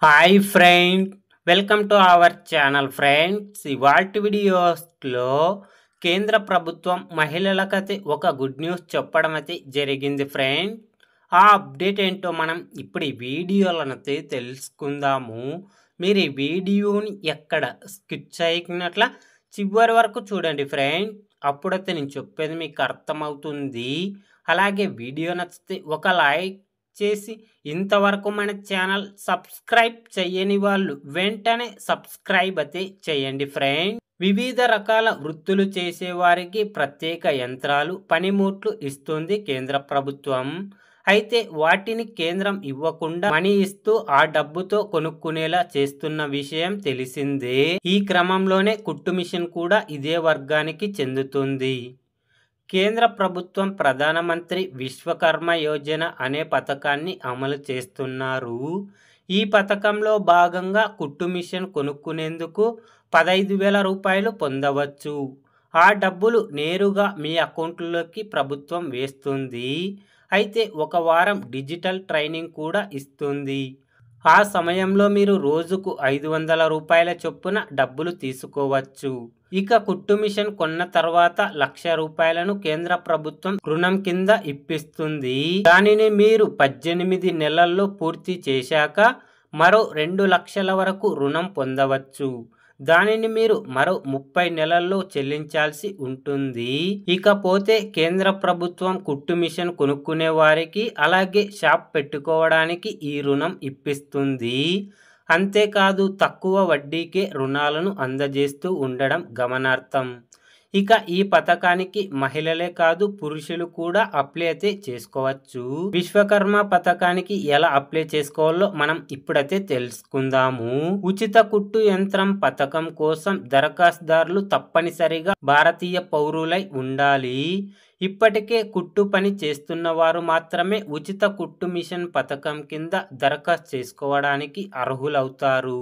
Hi friend, welcome to our channel friends. ఇవాల్టి వీడియోస్లో కేంద్ర ప్రభుత్వం మహిళలకైతే ఒక గుడ్ న్యూస్ చెప్పడం అయితే జరిగింది ఫ్రెండ్. ఆ అప్డేట్ ఏంటో మనం ఇప్పుడు ఈ వీడియోలనైతే తెలుసుకుందాము. మీరు ఈ వీడియోని ఎక్కడ స్కిప్ చేయకున్నట్ల చివరి వరకు చూడండి ఫ్రెండ్. అప్పుడైతే నేను చెప్పేది మీకు అర్థమవుతుంది. అలాగే వీడియో నచ్చితే ఒక లైక్ చేసి ఇంతవరకు మన ఛానల్ సబ్స్క్రైబ్ చేయని వాళ్ళు వెంటనే సబ్స్క్రైబ్ అయితే చేయండి ఫ్రెండ్. వివిధ రకాల వృత్తులు చేసేవారికి ప్రత్యేక యంత్రాలు పనిముట్లు ఇస్తుంది కేంద్ర ప్రభుత్వం. అయితే వాటిని కేంద్రం ఇవ్వకుండా మనీ ఇస్తూ ఆ డబ్బుతో కొనుక్కునేలా చేస్తున్న విషయం తెలిసిందే. ఈ క్రమంలోనే కుట్టు మిషన్ కూడా ఇదే వర్గానికి చెందుతుంది. కేంద్ర ప్రభుత్వం ప్రధానమంత్రి విశ్వకర్మ యోజన అనే పథకాన్ని అమలు చేస్తున్నారు. ఈ పథకంలో భాగంగా కుట్టు మిషన్ కొనుక్కునేందుకు 15,000 రూపాయలు పొందవచ్చు. ఆ డబ్బులు నేరుగా మీ అకౌంట్లోకి ప్రభుత్వం వేస్తుంది. అయితే ఒక వారం డిజిటల్ ట్రైనింగ్ కూడా ఇస్తుంది. ఆ సమయంలో మీరు రోజుకు 500 రూపాయల చొప్పున డబ్బులు తీసుకోవచ్చు. ఇక కుట్టు మిషన్ కొన్న తర్వాత 1,00,000 రూపాయలను కేంద్ర ప్రభుత్వం రుణం కింద ఇప్పిస్తుంది. దానిని మీరు 18 నెలల్లో పూర్తి చేశాక మరో 2 లక్షల వరకు రుణం పొందవచ్చు. దానిని మీరు మరో 30 నెలల్లో చెల్లించాల్సి ఉంటుంది. ఇకపోతే కేంద్ర ప్రభుత్వం కుట్టు మిషన్ కొనుక్కునే వారికి అలాగే షాప్ పెట్టుకోవడానికి ఈ రుణం ఇప్పిస్తుంది. అంతేకాదు తక్కువ వడ్డీకే రుణాలను అందజేస్తూ ఉండడం గమనార్థం. ఇక ఈ పథకానికి మహిళలే కాదు పురుషులు కూడా అప్లై అయితే చేసుకోవచ్చు. విశ్వకర్మ పథకానికి ఎలా అప్లై చేసుకోవాలో మనం ఇప్పుడైతే తెలుసుకుందాము. ఉచిత కుట్టు యంత్రం పథకం కోసం దరఖాస్తుదారులు తప్పనిసరిగా భారతీయ పౌరులై ఉండాలి. ఇప్పటికే కుట్టు పని చేస్తున్న వారు మాత్రమే ఉచిత కుట్టు మిషన్ పథకం కింద దరఖాస్తు చేసుకోవడానికి అర్హులవుతారు.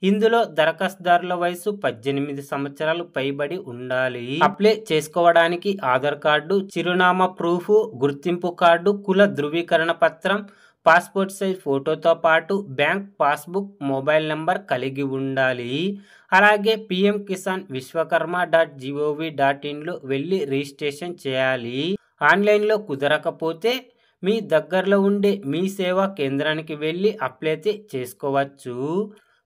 ఇందులో దరఖాస్తుదారుల వయసు 18 సంవత్సరాలు పైబడి ఉండాలి. అప్లై చేసుకోవడానికి ఆధార్ కార్డు, చిరునామా ప్రూఫ్, గుర్తింపు కార్డు, కుల ధృవీకరణ పత్రం, పాస్పోర్ట్ సైజ్ ఫోటోతో పాటు బ్యాంక్ పాస్బుక్, మొబైల్ నంబర్ కలిగి ఉండాలి. అలాగే పిఎం కిసాన్ విశ్వకర్మ.gov.inలో వెళ్ళి రిజిస్ట్రేషన్ చేయాలి. ఆన్లైన్లో కుదరకపోతే మీ దగ్గరలో ఉండే మీ సేవా కేంద్రానికి వెళ్ళి అప్లై చేసుకోవచ్చు.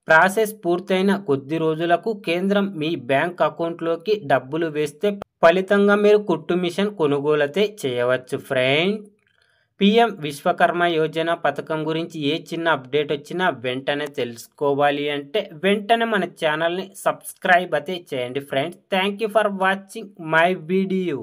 ప్రాసెస్ పూర్తయిన కొద్ది రోజులకు కేంద్రం మీ బ్యాంక్ అకౌంట్లోకి డబ్బులు వేస్తే ఫలితంగా మీరు కుట్టు మిషన్ కొనుగోలైతే చేయవచ్చు ఫ్రెండ్. పిఎం విశ్వకర్మ యోజన పథకం గురించి ఏ చిన్న అప్డేట్ వచ్చినా వెంటనే తెలుసుకోవాలి అంటే వెంటనే మన ఛానల్ని సబ్స్క్రైబ్ అయితే చేయండి friends. Thank you for watching my video.